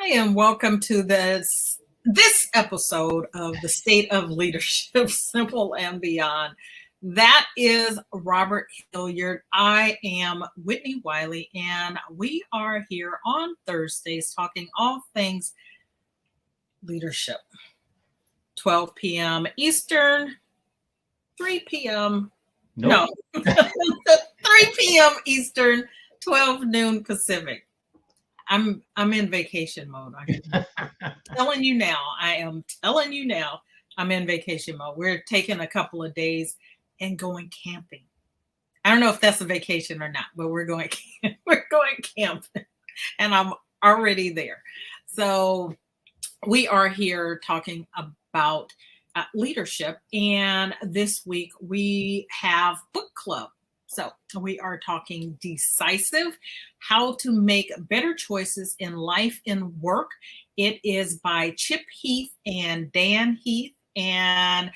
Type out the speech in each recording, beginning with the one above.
Hi, and welcome to this episode of the State of Leadership, Simple and Beyond. That is Robert Hilliard. I am Whitney Wiley, and we are here on Thursdays talking all things leadership. 12 p.m. Eastern, 3 p.m. Nope. No, 3 p.m. Eastern, 12 noon Pacific. I'm in vacation mode. I'm telling you now. I'm in vacation mode. We're taking a couple of days and going camping. I don't know if that's a vacation or not, but we're going camping, and I'm already there. So we are here talking about leadership, and this week we have book club. So we are talking Decisive, How to Make Better Choices in Life and Work. It is by Chip Heath and Dan Heath. And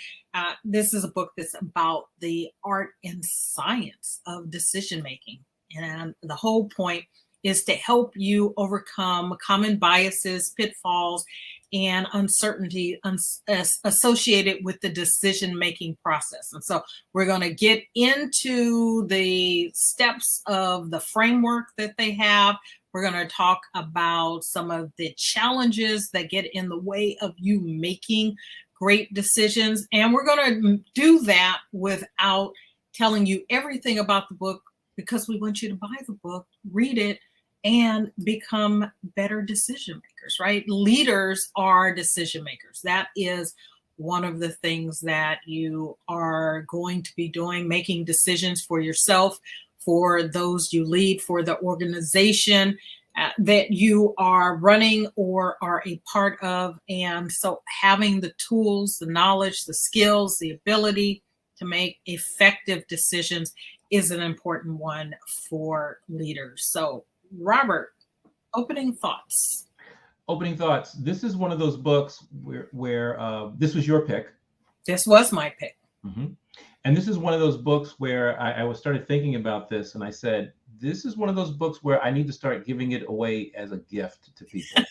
this is a book that's about the art and science of decision making. And the whole point is to help you overcome common biases, pitfalls, and uncertainty associated with the decision-making process. And so we're going to get into the steps of the framework that they have. We're going to talk about some of the challenges that get in the way of you making great decisions. And we're going to do that without telling you everything about the book, because we want you to buy the book, read it, and become better decision makers, right? Leaders are decision makers. That is one of the things that you are going to be doing, making decisions for yourself, for those you lead, for the organization that you are running or are a part of. And so having the tools, the knowledge, the skills, the ability to make effective decisions is an important one for leaders. So Robert, opening thoughts. Opening thoughts. This is one of those books where this was your pick. This was my pick. Mm-hmm. And this is one of those books where I started thinking about this, and I said, this is one of those books where I need to start giving it away as a gift to people.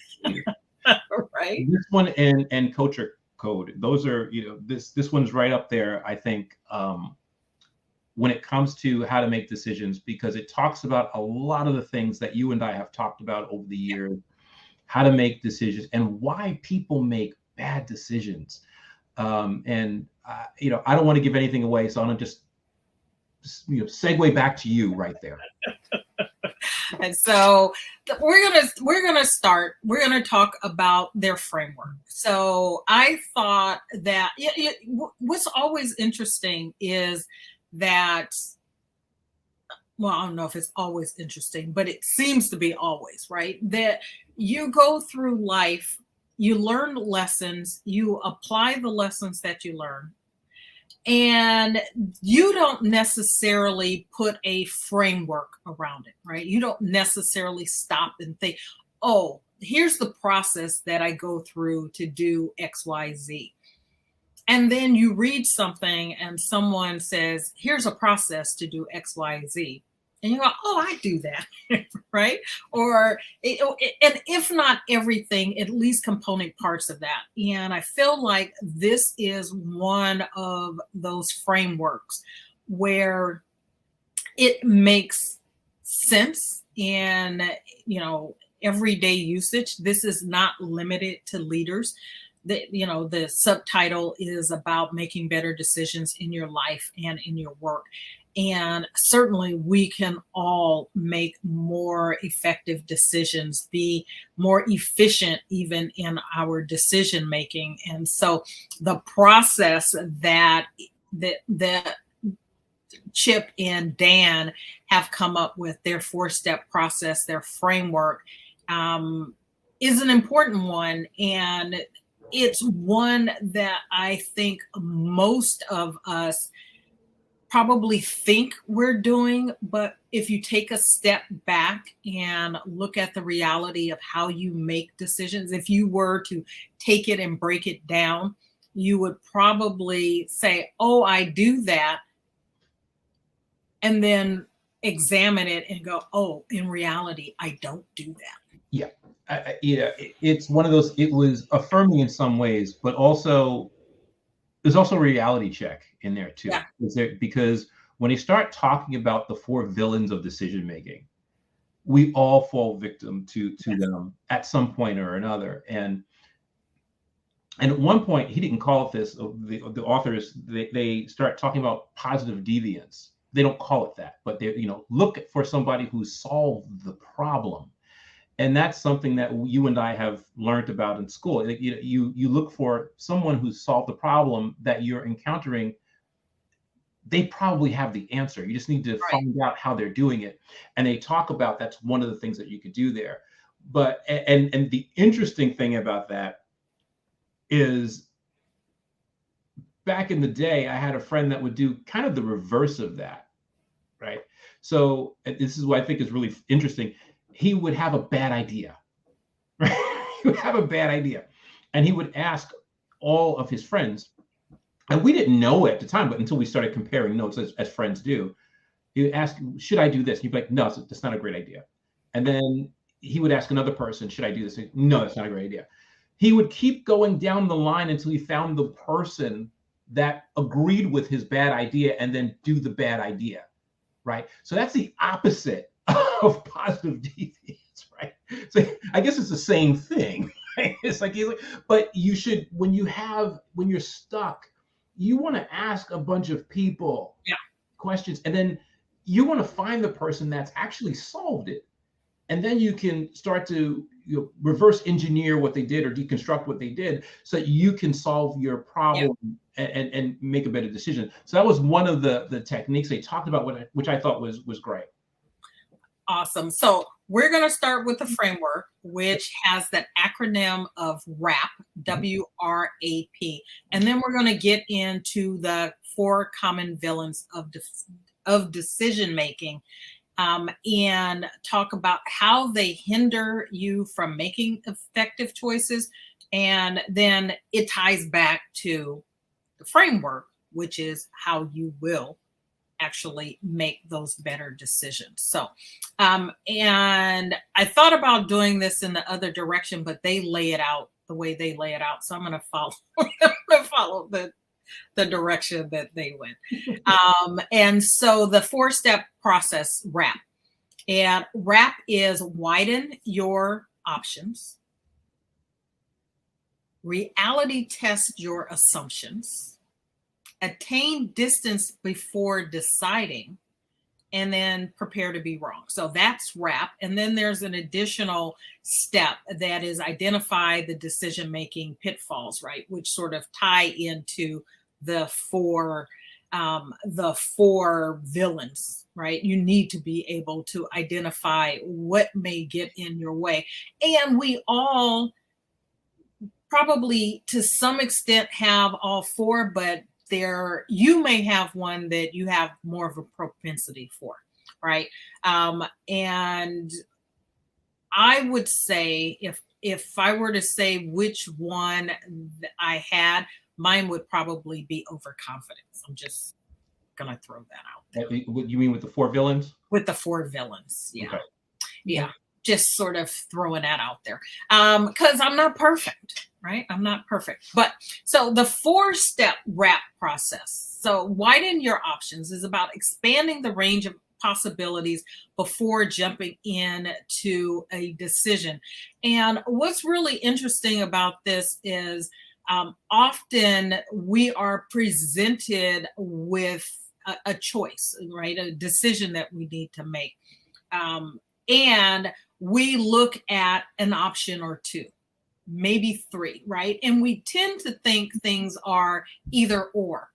Right. This one and Culture Code. Those are, this one's right up there, I think, when it comes to how to make decisions, because it talks about a lot of the things that you and I have talked about over the years, how to make decisions and why people make bad decisions. I don't want to give anything away, so I'm gonna just segue back to you right there. And so we're gonna talk about their framework. So I thought that what's always interesting is that, well, I don't know if it's always interesting, but it seems to be always, right? That you go through life, you learn lessons, you apply the lessons that you learn, and you don't necessarily put a framework around it, right? You don't necessarily stop and think, oh, here's the process that I go through to do X, Y, Z. And then you read something and someone says, here's a process to do X, Y, Z. And you go, oh, I do that, right? And if not everything, at least component parts of that. And I feel like this is one of those frameworks where it makes sense in, everyday usage. This is not limited to leaders. The subtitle is about making better decisions in your life and in your work. And certainly we can all make more effective decisions, be more efficient even in our decision making. And so the process that Chip and Dan have come up with, their 4-step process, their framework, is an important one. And it's one that I think most of us probably think we're doing, but if you take a step back and look at the reality of how you make decisions, if you were to take it and break it down, you would probably say, oh, I do that, and then examine it and go, oh, in reality, I don't do that. Yeah. it's one of those, it was affirming in some ways, but also there's also a reality check in there too. Yeah. Because when you start talking about the four villains of decision making, we all fall victim to them at some point or another. And at one point, he didn't call it this. The authors, they start talking about positive deviance. They don't call it that, but they look for somebody who solved the problem. And that's something that you and I have learned about in school. You look for someone who's solved the problem that you're encountering. They probably have the answer. You just need to find out how they're doing it. And they talk about that's one of the things that you could do there. But and the interesting thing about that is, back in the day, I had a friend that would do kind of the reverse of that, right? So this is what I think is really interesting. He would have a bad idea, right? He would have a bad idea, and he would ask all of his friends, and we didn't know at the time, but until we started comparing notes as friends do, he would ask, should I do this? And he'd be like, no, that's not a great idea. And then he would ask another person, should I do this? No, that's not a great idea. He would keep going down the line until he found the person that agreed with his bad idea and then do the bad idea, right? So that's the opposite of positive deviance, right? So I guess it's the same thing, right? It's like, but you should, when you're stuck, you want to ask a bunch of people questions, and then you want to find the person that's actually solved it. And then you can start to reverse engineer what they did or deconstruct what they did so that you can solve your problem and make a better decision. So that was one of the techniques they talked about, which I thought was great. Awesome. So we're going to start with the framework, which has that acronym of WRAP, W-R-A-P. And then we're going to get into the four common villains of decision making, and talk about how they hinder you from making effective choices. And then it ties back to the framework, which is how you will actually make those better decisions. So, and I thought about doing this in the other direction, but they lay it out the way they lay it out. So I'm going to follow the direction that they went. And so the 4-step process, WRAP. And WRAP is widen your options, reality test your assumptions, attain distance before deciding, and then prepare to be wrong. So that's WRAP. And then there's an additional step that is identify the decision-making pitfalls, right? Which sort of tie into the four villains, right? You need to be able to identify what may get in your way. And we all probably to some extent have all four, but you may have one that you have more of a propensity for, right? And I would say if I were to say which one I had, mine would probably be overconfidence. I'm just gonna throw that out there. What you mean with the four villains? With the four villains, yeah. Okay. Yeah. Just sort of throwing that out there. Because I'm not perfect, right? I'm not perfect. But so the 4-step WRAP process. So widen your options is about expanding the range of possibilities before jumping into a decision. And what's really interesting about this is often we are presented with a choice, right? A decision that we need to make. And we look at an option or two, maybe three, right? And we tend to think things are either or,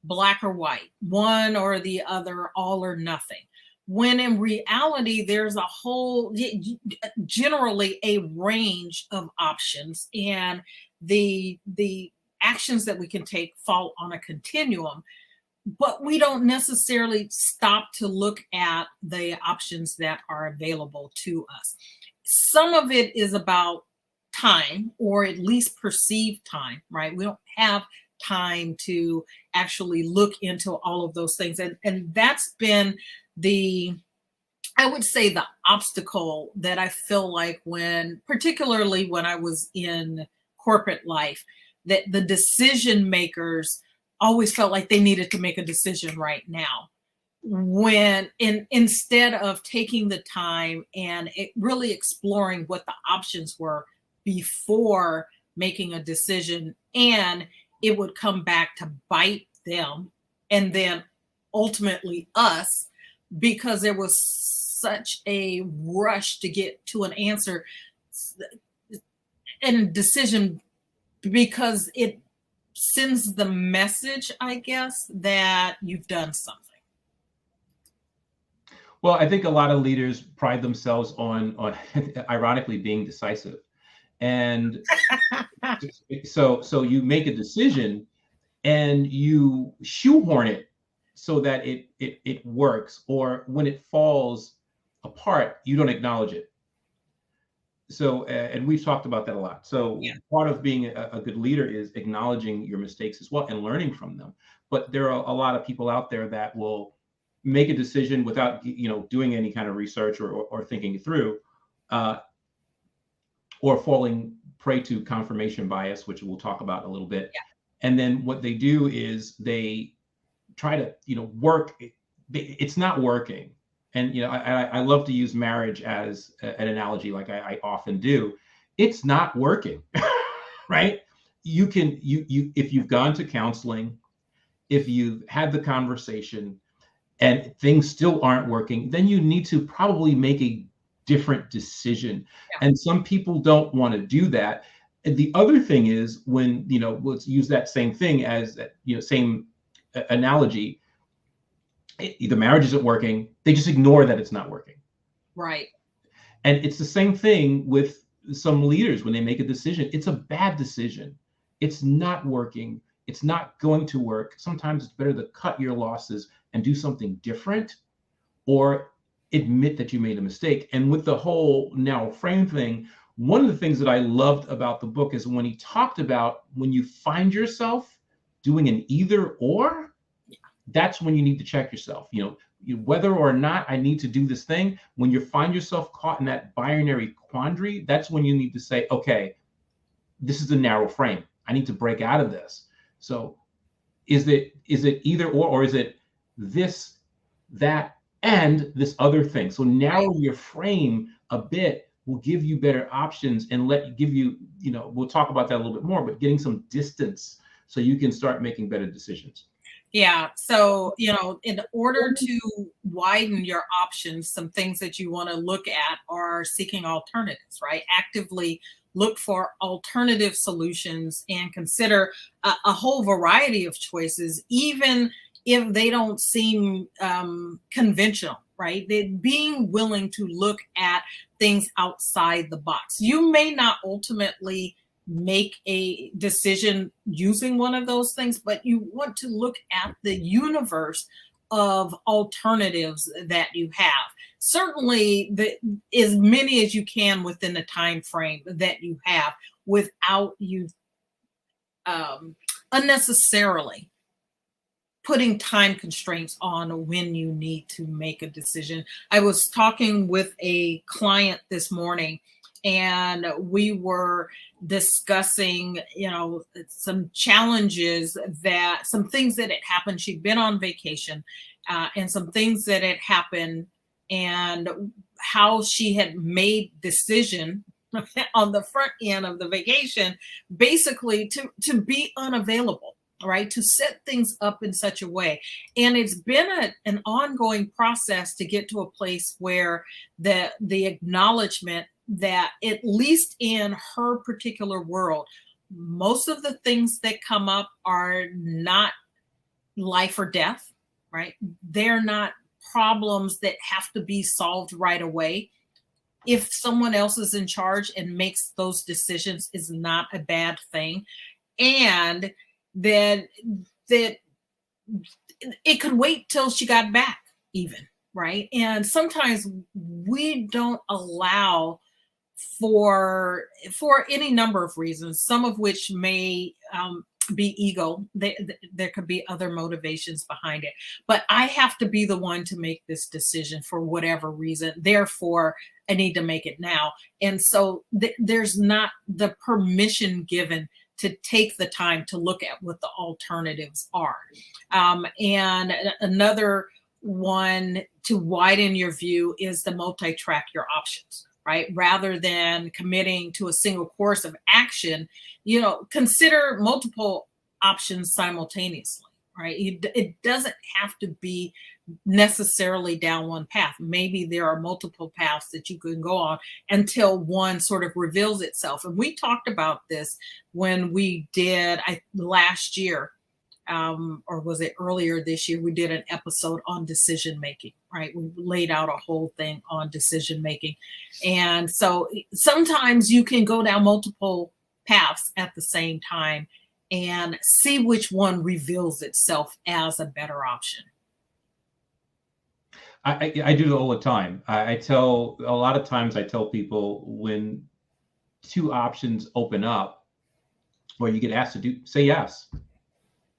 black or white, one or the other, all or nothing. When in reality, there's generally a range of options, and the actions that we can take fall on a continuum. But we don't necessarily stop to look at the options that are available to us. Some of it is about time, or at least perceived time, right? We don't have time to actually look into all of those things. And that's been the I would say the obstacle that I feel like particularly when I was in corporate life, that the decision makers always felt like they needed to make a decision right now. Instead of taking the time and really exploring what the options were before making a decision, and it would come back to bite them and then ultimately us, because there was such a rush to get to an answer and a decision, because it sends the message, I guess, that you've done something. Well, I think a lot of leaders pride themselves on ironically being decisive. And so you make a decision and you shoehorn it so that it works, or when it falls apart, you don't acknowledge it. So and we've talked about that a lot. So Yeah. part of being a good leader is acknowledging your mistakes as well and learning from them. But there are a lot of people out there that will make a decision without doing any kind of research or thinking it through, or falling prey to confirmation bias, which we'll talk about a little bit. Yeah. And then what they do is they try to work. It's not working. And I love to use marriage as an analogy, like I often do. It's not working, right? You if you've gone to counseling, if you've had the conversation and things still aren't working, then you need to probably make a different decision. Yeah. And some people don't want to do that. And the other thing is, when let's use that same thing as same analogy. The marriage isn't working, they just ignore that it's not working. Right. And it's the same thing with some leaders. When they make a decision, it's a bad decision. It's not working. It's not going to work. Sometimes it's better to cut your losses and do something different, or admit that you made a mistake. And with the whole narrow frame thing, one of the things that I loved about the book is when he talked about when you find yourself doing an either or, that's when you need to check yourself. Whether or not I need to do this thing. When you find yourself caught in that binary quandary, that's when you need to say, okay, this is a narrow frame. I need to break out of this. So is it either or is it this, that, and this other thing? So narrow your frame a bit will give you better options and give you, we'll talk about that a little bit more, but getting some distance so you can start making better decisions. Yeah. So, in order to widen your options, some things that you want to look at are seeking alternatives, right? Actively look for alternative solutions and consider a whole variety of choices, even if they don't seem conventional, right? Being willing to look at things outside the box. You may not ultimately make a decision using one of those things, but you want to look at the universe of alternatives that you have. Certainly as many as you can within the time frame that you have, without you unnecessarily putting time constraints on when you need to make a decision. I was talking with a client this morning, and we were discussing, some challenges, some things that had happened. She'd been on vacation, and some things that had happened, and how she had made decision on the front end of the vacation, basically to be unavailable, right? To set things up in such a way. And it's been an ongoing process to get to a place where the acknowledgement that, at least in her particular world, most of the things that come up are not life or death, right? They're not problems that have to be solved right away. If someone else is in charge and makes those decisions, is not a bad thing. And that it could wait till she got back, even, right? And sometimes we don't allow for any number of reasons, some of which may be ego. There could be other motivations behind it. But I have to be the one to make this decision for whatever reason. Therefore, I need to make it now. And so there's not the permission given to take the time to look at what the alternatives are. And another one to widen your view is the multi-track your options, right? Rather than committing to a single course of action, consider multiple options simultaneously, right? It doesn't have to be necessarily down one path. Maybe there are multiple paths that you can go on until one sort of reveals itself. And we talked about this when we did, last year, or was it earlier this year, we did an episode on decision making, right? We laid out a whole thing on decision making. And so sometimes you can go down multiple paths at the same time and see which one reveals itself as a better option. I do it all the time. I tell a lot of times, I tell people when two options open up where you get asked to say yes.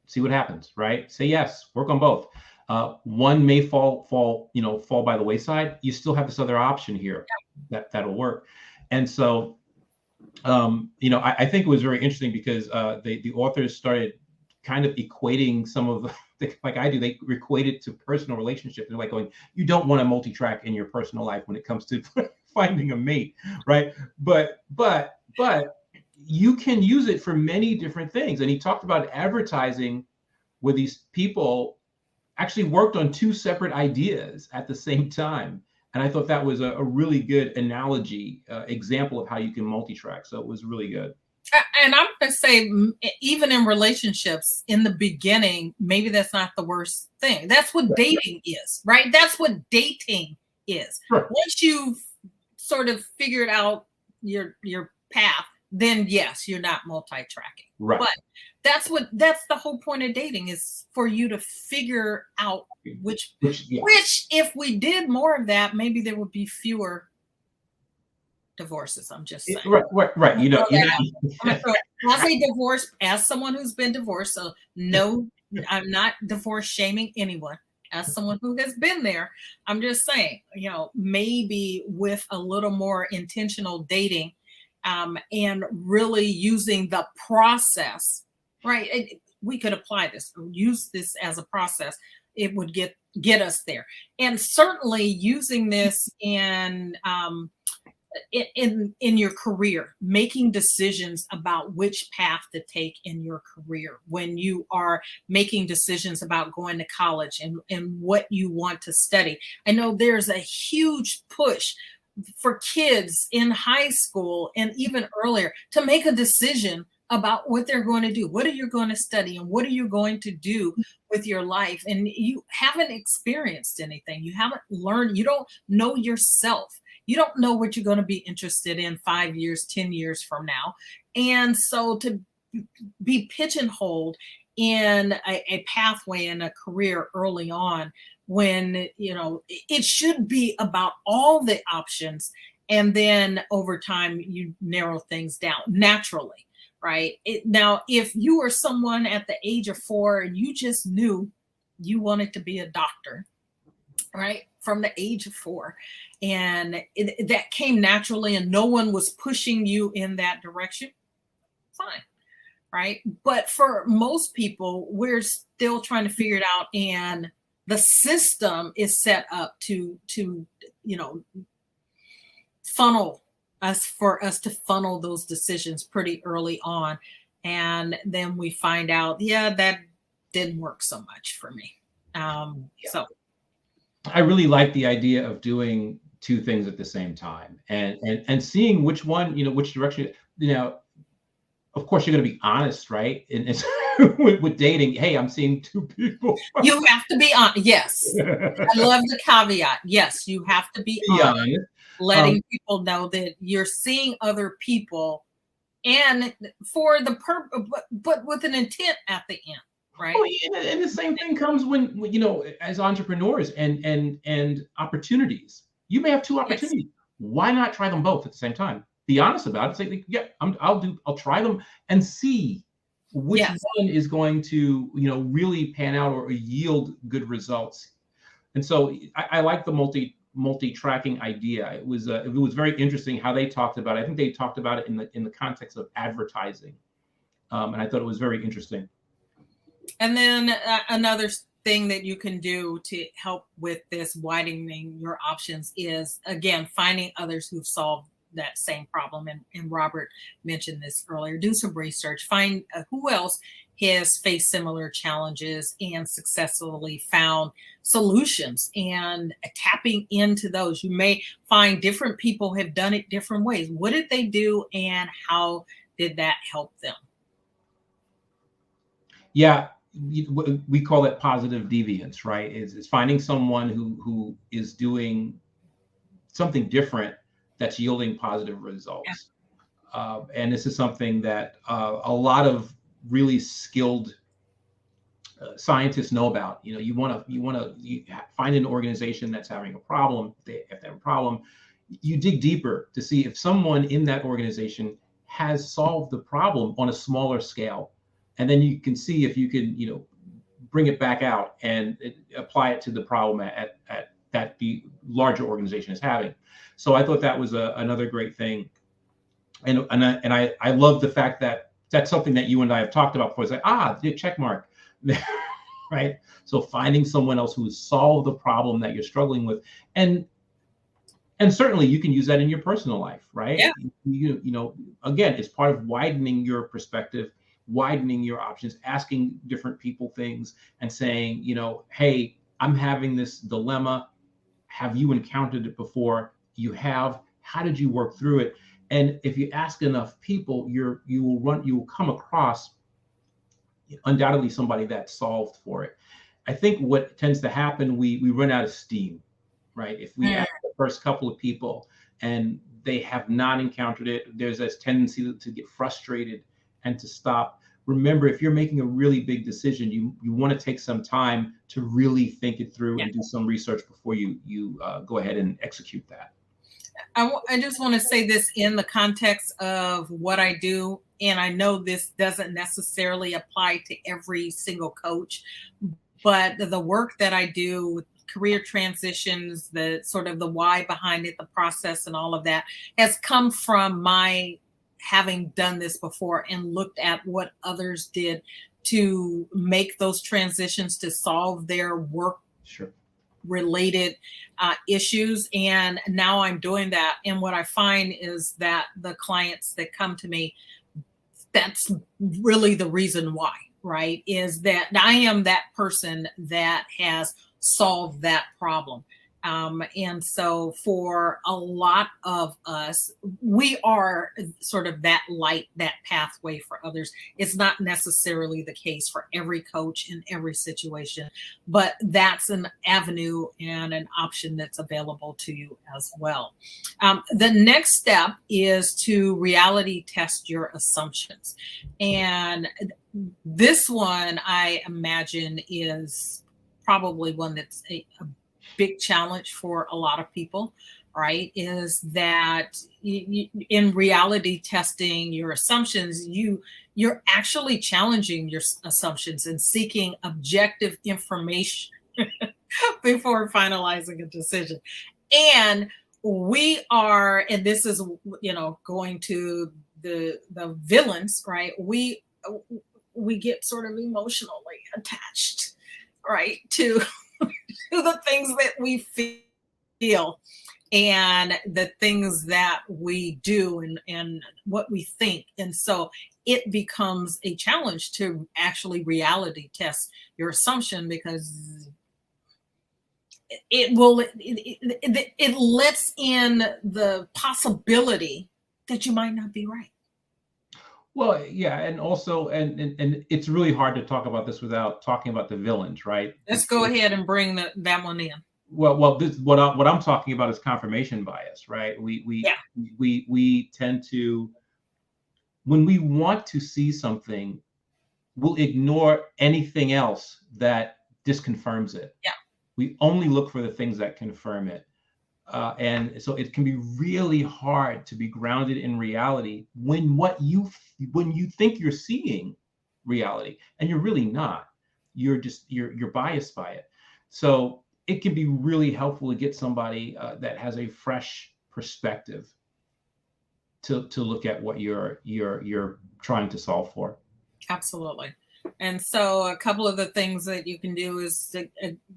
See what happens, right? Say yes, work on both. One may fall by the wayside. You still have this other option here that'll work. And so, I think it was very interesting because the authors started kind of equating some of like I do, they equate it to personal relationships. They're like going, you don't want a multi-track in your personal life when it comes to finding a mate, right? But you can use it for many different things. And he talked about advertising where these people actually worked on two separate ideas at the same time. And I thought that was a really good analogy, example of how you can multi-track. So it was really good. And I'm going to say, even in relationships, in the beginning, maybe that's not the worst thing. That's what dating is, right? That's what dating is. Sure. Once you've sort of figured out your path, then yes, you're not multi-tracking. Right. But that's the whole point of dating, is for you to figure out which if we did more of that, maybe there would be fewer divorces. I'm just saying. Right. As a divorce, as someone who's been divorced, so no, I'm not divorce shaming anyone. As someone who has been there, I'm just saying, maybe with a little more intentional dating, and really using the process, right? We could apply this, use this as a process. It would get us there. And certainly using this in your career, making decisions about which path to take in your career, when you are making decisions about going to college and what you want to study. I know there's a huge push for kids in high school and even earlier to make a decision about what they're going to do. What are you going to study and what are you going to do with your life? And you haven't experienced anything. You haven't learned. You don't know yourself. You don't know what you're going to be interested in 5 years, 10 years from now. And so to be pigeonholed in a pathway in a career early on, when, it should be about all the options. And then over time, you narrow things down naturally, right? Now, if you were someone at the age of 4 and you just knew you wanted to be a doctor, right? From the age of 4. And that came naturally and no one was pushing you in that direction, fine, right? But for most people, we're still trying to figure it out. And the system is set up to funnel us, for us to funnel those decisions pretty early on. And then we find out, that didn't work so much for me. So I really like the idea of doing two things at the same time and seeing which one, which direction, of course you're going to be honest, right? And with dating, hey, I'm seeing two people. You have to be honest. Yes. I love the caveat. Yes, you have to be honest. Letting people know that you're seeing other people and for the purpose, but with an intent at the end. Right. Oh, and the same thing comes when as entrepreneurs and opportunities. You may have two opportunities. Yes. Why not try them both at the same time? Be honest about it. Say, I'll try them and see which Yes. one is going to, really pan out or yield good results. And so I like the multi-tracking idea. It was very interesting how they talked about it. I think they talked about it in the context of advertising, and I thought it was very interesting. And then another thing that you can do to help with this widening your options is, again, finding others who've solved that same problem. And Robert mentioned this earlier. Do some research, find who else has faced similar challenges and successfully found solutions, and tapping into those. You may find different people have done it different ways. What did they do and how did that help them? Yeah, we call it positive deviance, right? Is finding someone who is doing something different that's yielding positive Yeah. results. And this is something that a lot of really skilled scientists know about. You find an organization that's having a problem. If they have a problem, you dig deeper to see if someone in that organization has solved the problem on a smaller scale, and then you can see if you can, bring it back out and apply it to the problem at that the larger organization is having. So I thought that was another great thing, and I love the fact that that's something that you and I have talked about before. It's like, the check mark. Right? So finding someone else who has solved the problem that you're struggling with, and certainly you can use that in your personal life, right? Yeah. Again, it's part of widening your perspective, widening your options, asking different people things, and saying, hey, I'm having this dilemma. Have you encountered it before? You have. How did you work through it? And if you ask enough people, you will come across undoubtedly somebody that solved for it. I think what tends to happen, we run out of steam, right? If we ask the first couple of people and they have not encountered it, there's this tendency to get frustrated and to stop. Remember, if you're making a really big decision, you want to take some time to really think it through and do some research before you go ahead and execute that. I just want to say this in the context of what I do. And I know this doesn't necessarily apply to every single coach, but the work that I do with career transitions, the sort of the why behind it, the process and all of that has come from my having done this before and looked at what others did to make those transitions to solve their work Sure. related issues. And now I'm doing that. And what I find is that the clients that come to me, that's really the reason why, right? Is that I am that person that has solved that problem. And so for a lot of us, we are sort of that light, that pathway for others. It's not necessarily the case for every coach in every situation, but that's an avenue and an option that's available to you as well. The next step is to reality test your assumptions. And this one, I imagine, is probably one that's a big challenge for a lot of people, right? Is that in reality testing your assumptions, you're actually challenging your assumptions and seeking objective information before finalizing a decision. And and this is, going to the villains, right? We get sort of emotionally attached, right, to the things that we feel and the things that we do and what we think. And so it becomes a challenge to actually reality test your assumption, because it lets in the possibility that you might not be right. Well, yeah, and also, and it's really hard to talk about this without talking about the villains, right? Let's go ahead and bring that one in. Well, this what I'm talking about is confirmation bias, right? We tend to, when we want to see something, we'll ignore anything else that disconfirms it. Yeah. We only look for the things that confirm it. And so it can be really hard to be grounded in reality when you think you're seeing reality, and you're really not. You're biased by it. So it can be really helpful to get somebody that has a fresh perspective to look at what you're trying to solve for. Absolutely. And so a couple of the things that you can do is to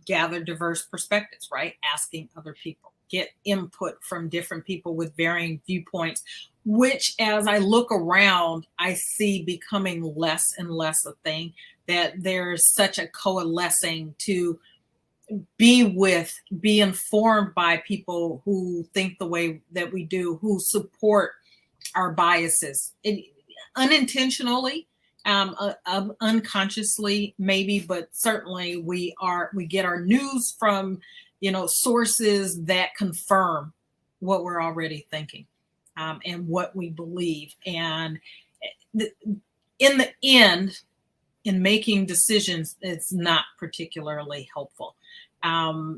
gather diverse perspectives, right? Asking other people, get input from different people with varying viewpoints, which as I look around, I see becoming less and less a thing, that there's such a coalescing to be informed by people who think the way that we do, who support our biases unintentionally, unconsciously maybe, but certainly we get our news from sources that confirm what we're already thinking, and what we believe. And in the end, in making decisions, it's not particularly helpful.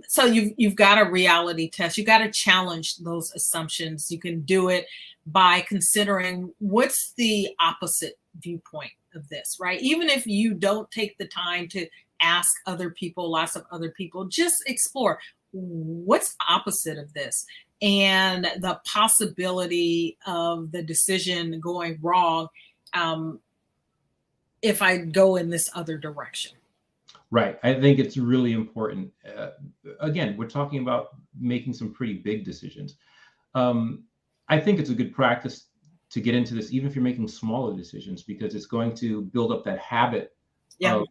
So you've got a reality test. You got to challenge those assumptions. You can do it by considering what's the opposite viewpoint of this, right? Even if you don't take the time to ask other people, lots of other people, just explore what's the opposite of this, and the possibility of the decision going wrong if I go in this other direction. Right. I think it's really important. Again, we're talking about making some pretty big decisions. I think it's a good practice to get into this, even if you're making smaller decisions, because it's going to build up that habit of,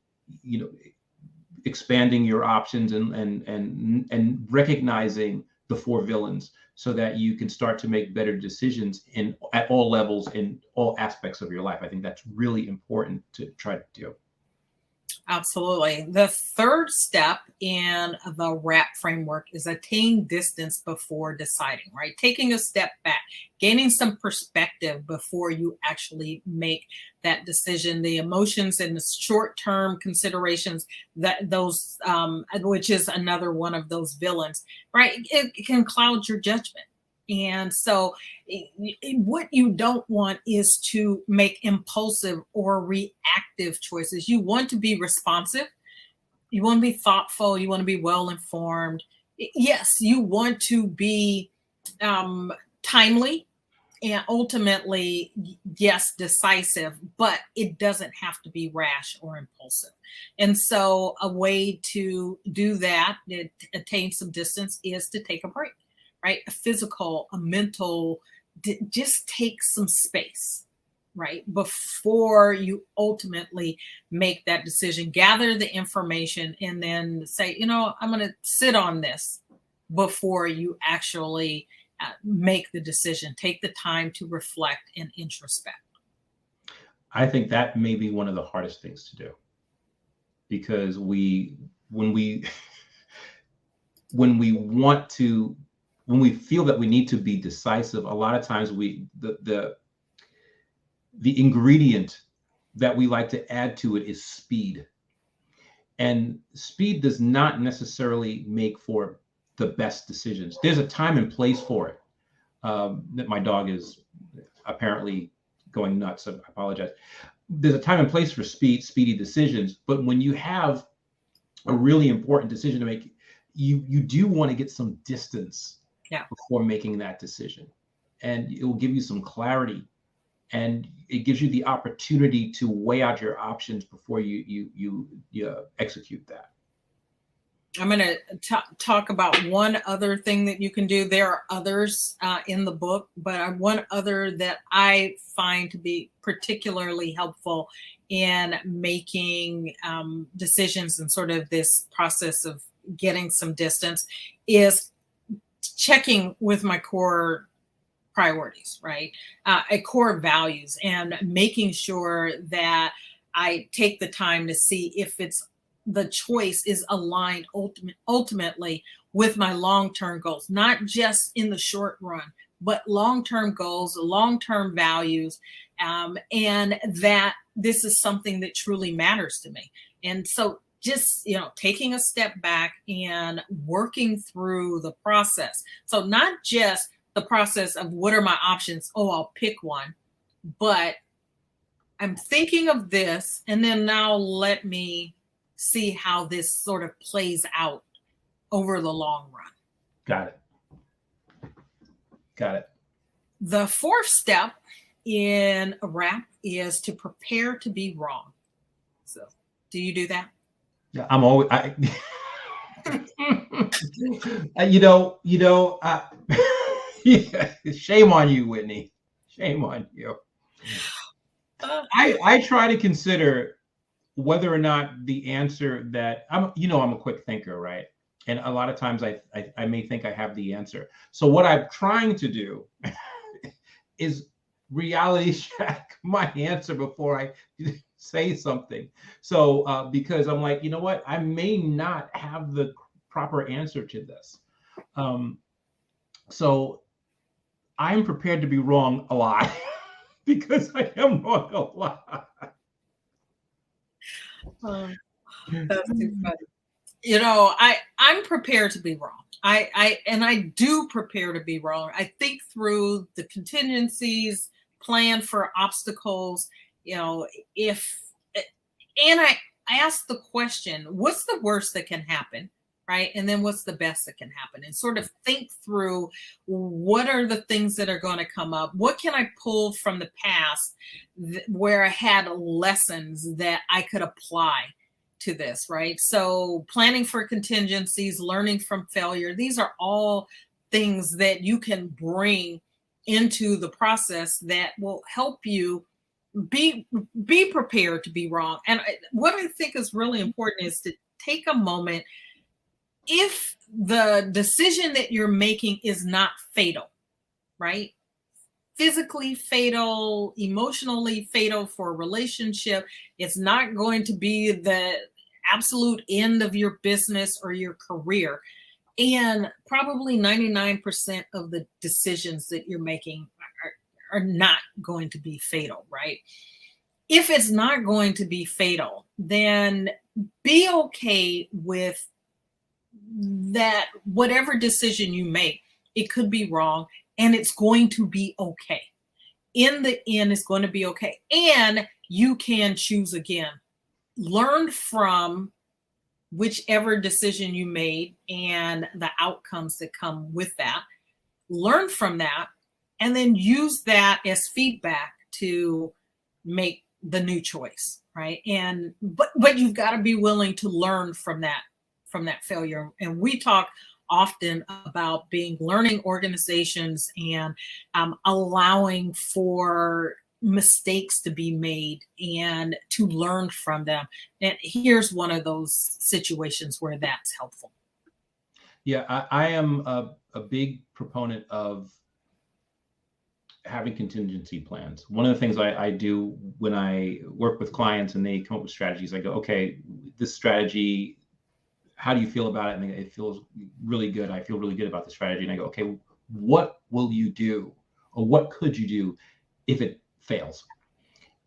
expanding your options and recognizing the four villains, so that you can start to make better decisions at all levels, in all aspects of your life. I think that's really important to try to do. Absolutely. The third step in the WRAP framework is attain distance before deciding, right? Taking a step back, gaining some perspective before you actually make that decision. The emotions and the short-term considerations, which is another one of those villains, right? It can cloud your judgment. And so what you don't want is to make impulsive or reactive choices. You want to be responsive. You want to be thoughtful. You want to be well informed. Yes, you want to be timely, and ultimately, yes, decisive, but it doesn't have to be rash or impulsive. And so a way to do that, to attain some distance, is to take a break. Right? A physical, a mental, just take some space, right? Before you ultimately make that decision, gather the information, and then say, I'm going to sit on this before you actually make the decision. Take the time to reflect and introspect. I think that may be one of the hardest things to do, because when we feel that we need to be decisive, a lot of times the ingredient that we like to add to it is speed. And speed does not necessarily make for the best decisions. There's a time and place for it. That my dog is apparently going nuts, so I apologize. There's a time and place for speedy decisions, but when you have a really important decision to make, you do want to get some distance before making that decision, and it will give you some clarity, and it gives you the opportunity to weigh out your options before you execute that. I'm going to talk about one other thing that you can do. There are others in the book, but one other that I find to be particularly helpful in making decisions and sort of this process of getting some distance is checking with my core priorities, right? Core values, and making sure that I take the time to see if the choice is aligned ultimately with my long-term goals, not just in the short run, but long-term goals, long-term values, and that this is something that truly matters to me. And so just, taking a step back and working through the process. So not just the process of what are my options, oh, I'll pick one, but I'm thinking of this, and then now let me see how this sort of plays out over the long run. Got it. Got it. The fourth step in a wrap is to prepare to be wrong. So, do you do that? Yeah, I'm always. Yeah, shame on you, Whitney. Shame on you. I try to consider whether or not the answer that I'm a quick thinker, right? And a lot of times I may think I have the answer. So what I'm trying to do is reality check my answer before I say something. So because I'm like, you know what, I may not have the proper answer to this. So I'm prepared to be wrong a lot because I am wrong a lot. That's too funny. I'm prepared to be wrong. I do prepare to be wrong. I think through the contingencies, plan for obstacles, if and I ask the question, what's the worst that can happen? Right. And then what's the best that can happen? And sort of think through what are the things that are going to come up? What can I pull from the past where I had lessons that I could apply to this, right? So planning for contingencies, learning from failure, these are all things that you can bring into the process that will help you be prepared to be wrong. And what I think is really important is to take a moment. If the decision that you're making is not fatal, right? Physically fatal, emotionally fatal for a relationship, it's not going to be the absolute end of your business or your career. And probably 99% of the decisions that you're making are not going to be fatal, right? If it's not going to be fatal, then be okay with that. Whatever decision you make, it could be wrong and it's going to be okay. In the end, it's going to be okay. And you can choose again. Learn from whichever decision you made and the outcomes that come with that. Learn from that and then use that as feedback to make the new choice, right? And but you've got to be willing to learn from that failure. And we talk often about being learning organizations and allowing for mistakes to be made and to learn from them. And here's one of those situations where that's helpful. Yeah, I am a big proponent of having contingency plans. One of the things I do when I work with clients and they come up with strategies, I go, okay, this strategy, how do you feel about it? And it feels really good. I feel really good about the strategy. And I go, okay, what will you do? Or what could you do if it fails?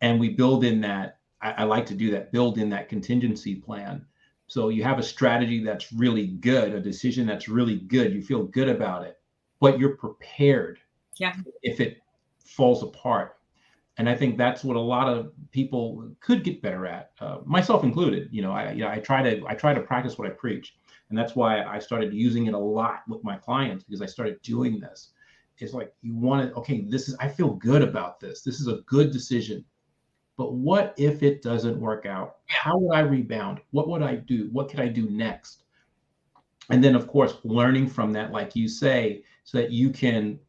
And we build in that. I like to do that, build in that contingency plan. So you have a strategy that's really good, a decision that's really good. You feel good about it, but you're prepared if it falls apart. And I think that's what a lot of people could get better at, myself included. I try to practice what I preach, and that's why I started using it a lot with my clients, because I started doing this. It's like, you want to, okay, I feel good about this. This is a good decision, but what if it doesn't work out? How would I rebound? What would I do? What could I do next? And then, of course, learning from that, like you say, so that you can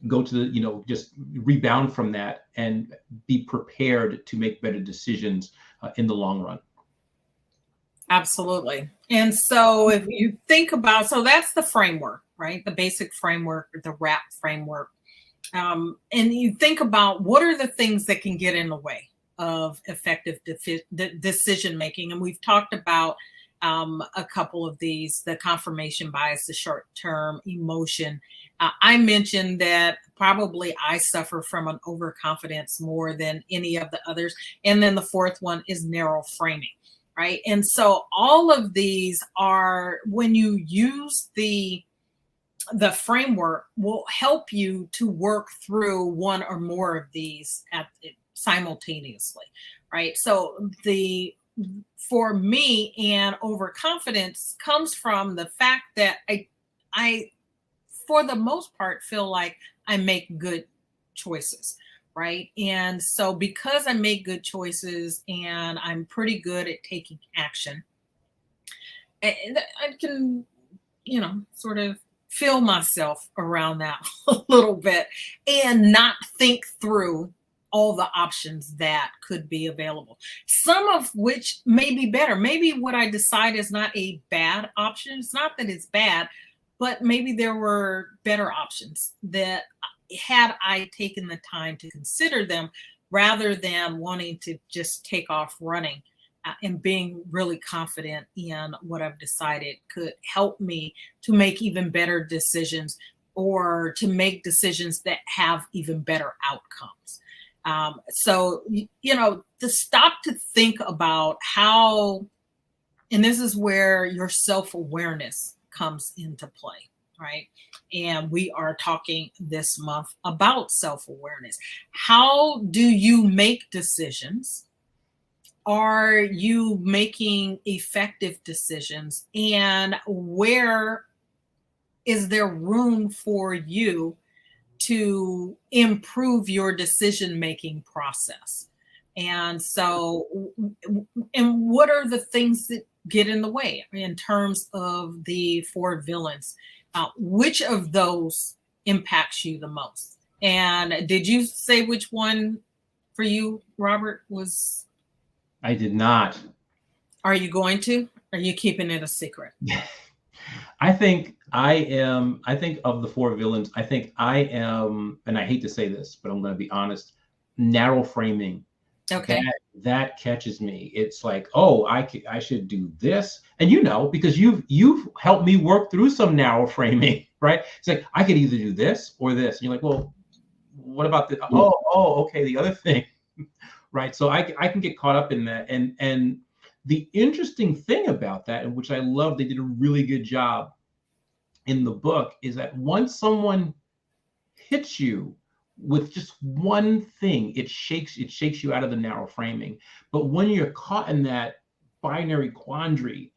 go to just rebound from that and be prepared to make better decisions in the long run. Absolutely. And so if you think about, so that's the framework, right? The basic framework, the WRAP framework. And you think about what are the things that can get in the way of effective decision making. And we've talked about a couple of these: the confirmation bias, the short-term emotion. I mentioned that probably I suffer from an overconfidence more than any of the others. And then the fourth one is narrow framing, right? And so all of these are, when you use the framework, will help you to work through one or more of these simultaneously, right? So for me, and overconfidence comes from the fact that I for the most part feel like I make good choices, right? And so because I make good choices and I'm pretty good at taking action, I can, sort of feel myself around that a little bit and not think through all the options that could be available. Some of which may be better. Maybe what I decide is not a bad option. It's not that it's bad, but maybe there were better options that had I taken the time to consider them rather than wanting to just take off running, and being really confident in what I've decided could help me to make even better decisions or to make decisions that have even better outcomes. So, to stop to think about how, and this is where your self awareness comes into play, right? And we are talking this month about self awareness. How do you make decisions? Are you making effective decisions? And where is there room for you to improve your decision making process? And so, and what are the things that get in the way in terms of the four villains? Which of those impacts you the most? And did you say which one for you, Robert, was? I did not. Are you going to? Or are you keeping it a secret? I think of the four villains, I think I am, and I hate to say this, but I'm going to be honest, narrow framing. Okay. That catches me. It's like, oh, I should do this. And because you've helped me work through some narrow framing, right? It's like, I could either do this or this. And you're like, well, what about the, okay, the other thing. Right. So I can get caught up in that. And the interesting thing about that, and which I love, they did a really good job in the book, is that once someone hits you with just one thing, it shakes you out of the narrow framing. But when you're caught in that binary quandary,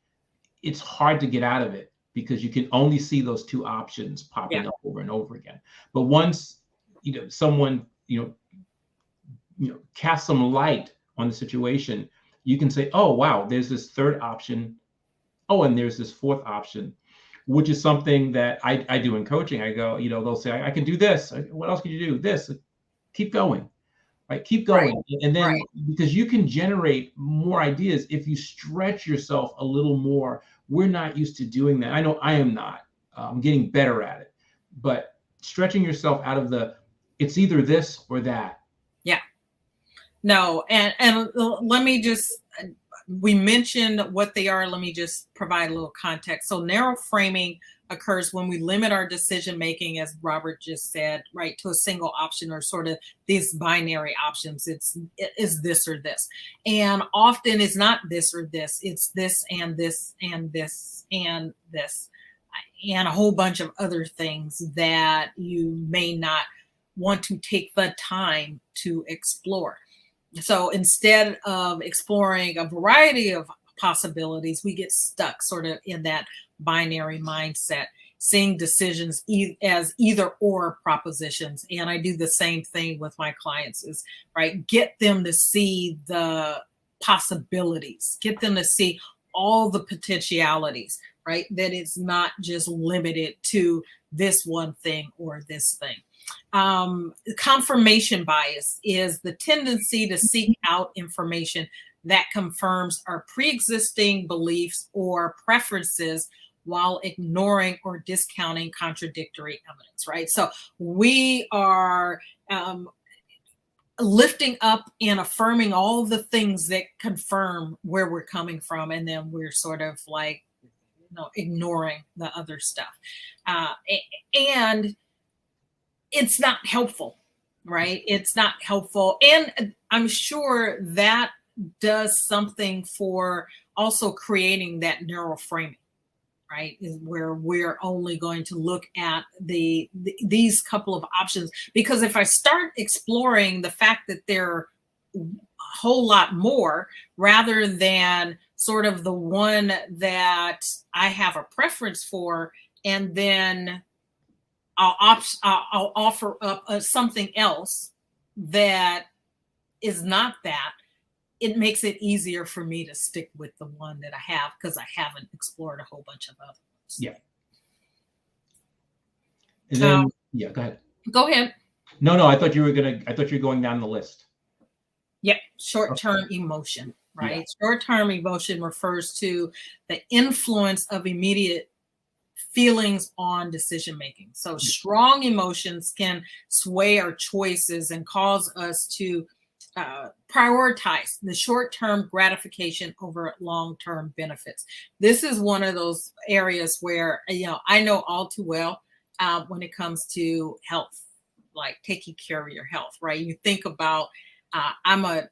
it's hard to get out of it because you can only see those two options popping up over and over again. But once someone cast some light on the situation, you can say, oh, wow, there's this third option. Oh, and there's this fourth option, which is something that I do in coaching. I go, they'll say, I can do this. What else can you do? This. Keep going, right? Keep going. Right. And then because you can generate more ideas if you stretch yourself a little more. We're not used to doing that. I know I am not. I'm getting better at it. But stretching yourself out of it's either this or that. Yeah. No, and let me just, we mentioned what they are. Let me just provide a little context. So narrow framing occurs when we limit our decision making, as Robert just said, right, to a single option or sort of these binary options. It is this or this. And often it's not this or this. It's this and this and this and this and a whole bunch of other things that you may not want to take the time to explore. So instead of exploring a variety of possibilities, we get stuck sort of in that binary mindset, seeing decisions as either or propositions. And I do the same thing with my clients is, right, get them to see the possibilities, get them to see all the potentialities, right? That it's not just limited to this one thing or this thing. Confirmation bias is the tendency to seek out information that confirms our pre-existing beliefs or preferences while ignoring or discounting contradictory evidence, right? So we are lifting up and affirming all the things that confirm where we're coming from, and then we're sort of like, ignoring the other stuff. And it's not helpful, right? It's not helpful. And I'm sure that does something for also creating that narrow framing, right? Is where we're only going to look at these couple of options. Because if I start exploring the fact that there are a whole lot more, rather than sort of the one that I have a preference for, and then I'll offer up something else that is not that. It makes it easier for me to stick with the one that I have, because I haven't explored a whole bunch of other ones. Yeah. And then, yeah, go ahead. Go ahead. No, I thought you were going down the list. Yep. Short-term emotion, right? Yeah. Short-term emotion refers to the influence of immediate feelings on decision making. So strong emotions can sway our choices and cause us to prioritize the short-term gratification over long-term benefits. This is one of those areas where, I know all too well when it comes to health, like taking care of your health, right? You think about, I'm a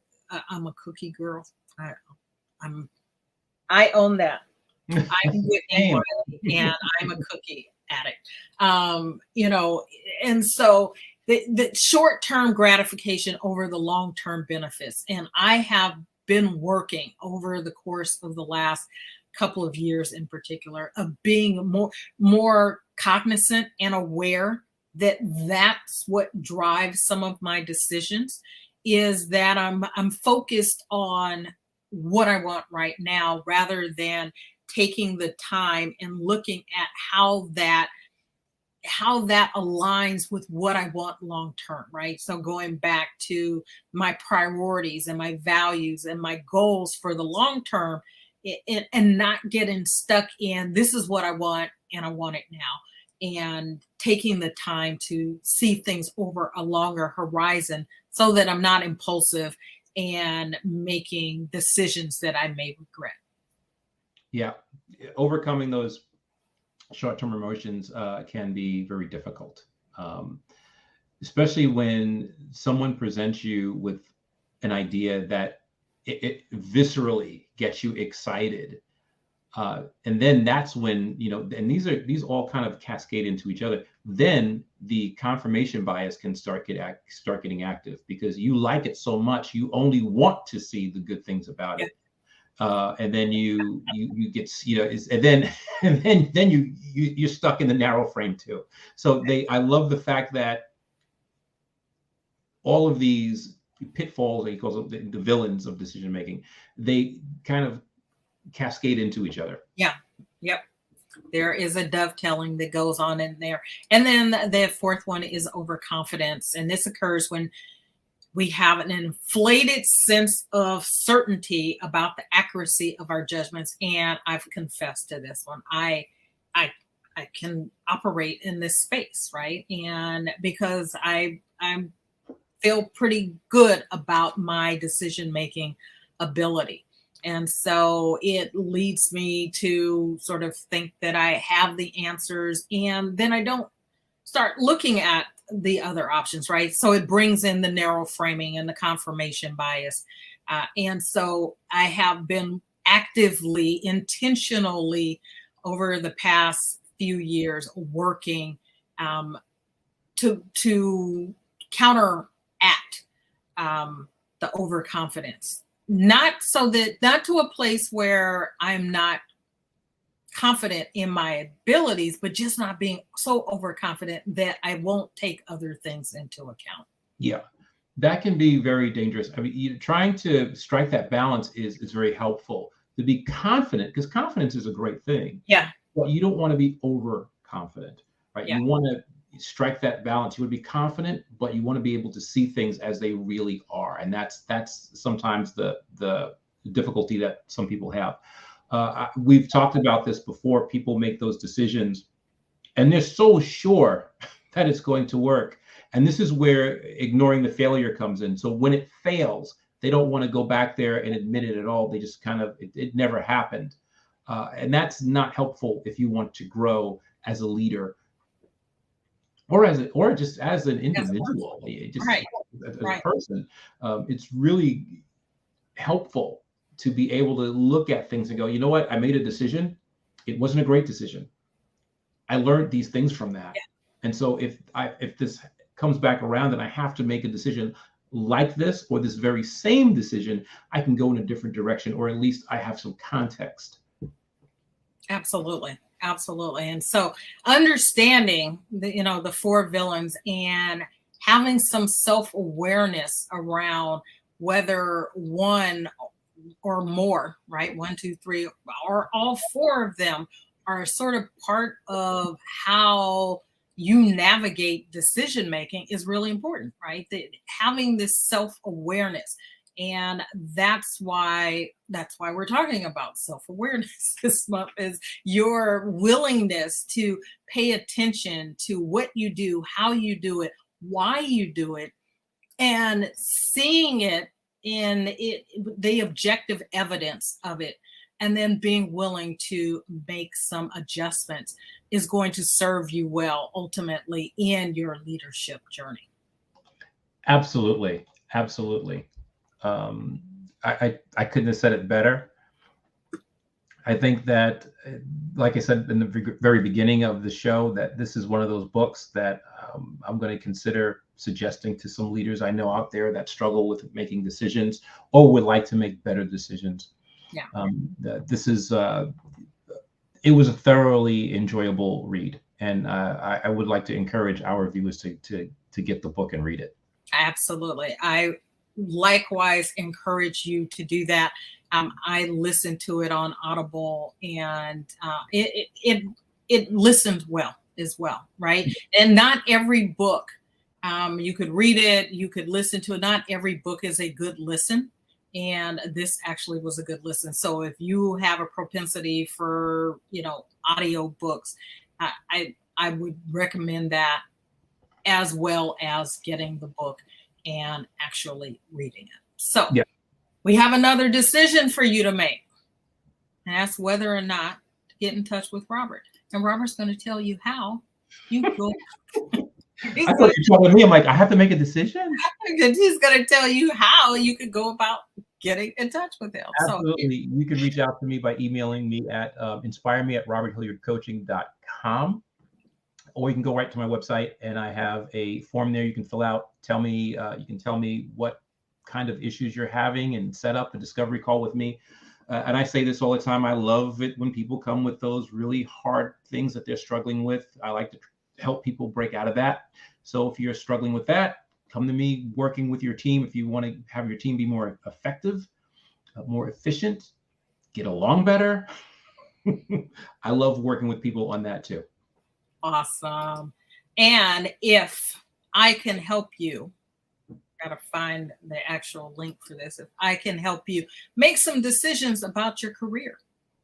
cookie girl. I own that. I'm with you, and I'm a cookie addict. And so the short-term gratification over the long-term benefits. And I have been working over the course of the last couple of years in particular of being more cognizant and aware that that's what drives some of my decisions, is that I'm focused on what I want right now, rather than taking the time and looking at how that aligns with what I want long term, right? So going back to my priorities and my values and my goals for the long term, and not getting stuck in, this is what I want and I want it now, and taking the time to see things over a longer horizon, so that I'm not impulsive and making decisions that I may regret. Yeah, overcoming those short-term emotions can be very difficult, especially when someone presents you with an idea that it viscerally gets you excited, and then that's when, and these all kind of cascade into each other. Then the confirmation bias can start getting active, because you like it so much, you only want to see the good things about it. And then you get, and then you're stuck in the narrow frame too. So I love the fact that all of these pitfalls, he calls them the villains of decision making, they kind of cascade into each other. Yeah. Yep. There is a dovetailing that goes on in there. And then the fourth one is overconfidence. And this occurs when we have an inflated sense of certainty about the accuracy of our judgments. And I've confessed to this one. I can operate in this space, right? And because I feel pretty good about my decision-making ability. And so it leads me to sort of think that I have the answers, and then I don't start looking at the other options, right? So it brings in the narrow framing and the confirmation bias. And so I have been actively, intentionally over the past few years working to counteract the overconfidence. Not to a place where I'm not confident in my abilities, but just not being so overconfident that I won't take other things into account. Yeah, that can be very dangerous. I mean, trying to strike that balance is very helpful, to be confident, because confidence is a great thing. Yeah. But you don't want to be overconfident, right? Yeah. You want to strike that balance. You would be confident, but you want to be able to see things as they really are. And that's sometimes the difficulty that some people have. We've talked about this before. People make those decisions and they're so sure that it's going to work. And this is where ignoring the failure comes in. So when it fails, they don't want to go back there and admit it at all. They just kind of, it never happened. And that's not helpful if you want to grow as a leader, or just as an individual, as a person. It's really helpful to be able to look at things and go, you know what? I made a decision. It wasn't a great decision. I learned these things from that. Yeah. And so if this comes back around and I have to make a decision, like this or this very same decision, I can go in a different direction, or at least I have some context. Absolutely. Absolutely. And so understanding the four villains and having some self-awareness around whether one or more, right? One, two, three, or all four of them are sort of part of how you navigate decision making is really important, right? Having this self-awareness. And that's why we're talking about self-awareness this month, is your willingness to pay attention to what you do, how you do it, why you do it, and seeing it in the objective evidence of it, and then being willing to make some adjustments is going to serve you well ultimately in your leadership journey. Absolutely. Absolutely. Um, I couldn't have said it better. I think that, like I said in the very beginning of the show, that this is one of those books that I'm going to consider suggesting to some leaders I know out there that struggle with making decisions or would like to make better decisions. Yeah. This is, it was a thoroughly enjoyable read. And I would like to encourage our viewers to get the book and read it. Absolutely. I likewise encourage you to do that. I listened to it on Audible, and it listened well as well, right? And not every book, you could read it, you could listen to it. Not every book is a good listen, and this actually was a good listen. So if you have a propensity for audio books, I would recommend that, as well as getting the book and actually reading it. So yeah. We have another decision for you to make. And that's whether or not to get in touch with Robert. And Robert's going to tell you how you go. I thought you were telling me, I'm like, I have to make a decision? He's going to tell you how you could go about getting in touch with him. Absolutely. You can reach out to me by emailing me at inspireme@roberthilliardcoaching.com. Or you can go right to my website, and I have a form there you can fill out. You can tell me what kind of issues you're having and set up a discovery call with me. And I say this all the time. I love it when people come with those really hard things that they're struggling with. I like to help people break out of that. So if you're struggling with that, come to me working with your team. If you want to have your team be more effective, more efficient, get along better. I love working with people on that too. Awesome. And if I can help you, gotta find the actual link for this. If I can help you make some decisions about your career,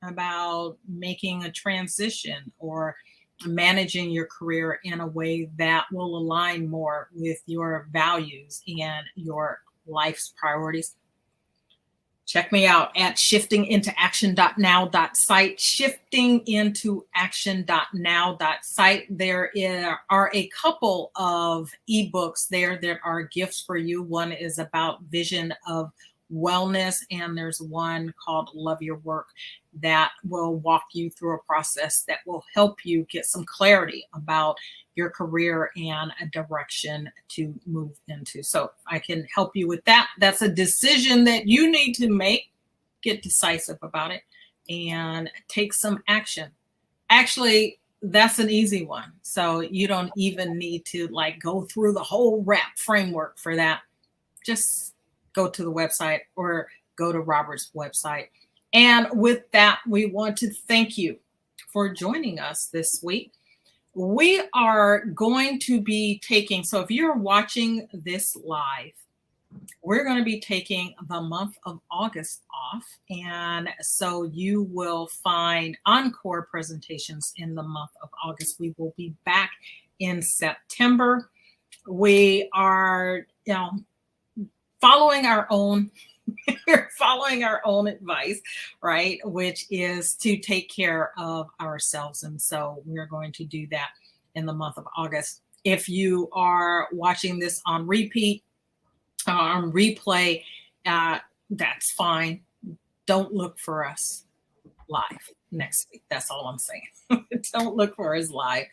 about making a transition or managing your career in a way that will align more with your values and your life's priorities, check me out at shiftingintoaction.now.site, shiftingintoaction.now.site. There are a couple of ebooks there that are gifts for you. One is about vision of wellness, and there's one called Love Your Work that will walk you through a process that will help you get some clarity about your career and a direction to move into. So I can help you with that. That's a decision that you need to make. Get decisive about it and take some action. Actually, that's an easy one. So you don't even need to go through the whole WRAP framework for that. Just go to the website or go to Robert's website. And with that, we want to thank you for joining us this week. We are going to be taking, so if you're watching this live, we're going to be taking the month of August off. And so you will find encore presentations in the month of August. We will be back in September. We are, following our own advice, right? Which is to take care of ourselves. And so we're going to do that in the month of August. If you are watching this on repeat, on replay, that's fine. Don't look for us live next week. That's all I'm saying. Don't look for us live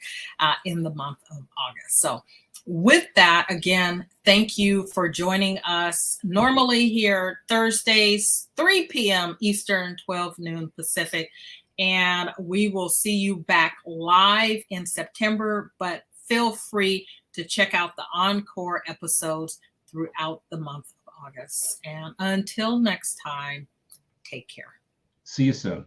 in the month of August. So with that, again, thank you for joining us. Normally here Thursdays, 3 p.m. Eastern, 12 noon Pacific. And we will see you back live in September, but feel free to check out the encore episodes throughout the month of August. And until next time, take care. See you soon.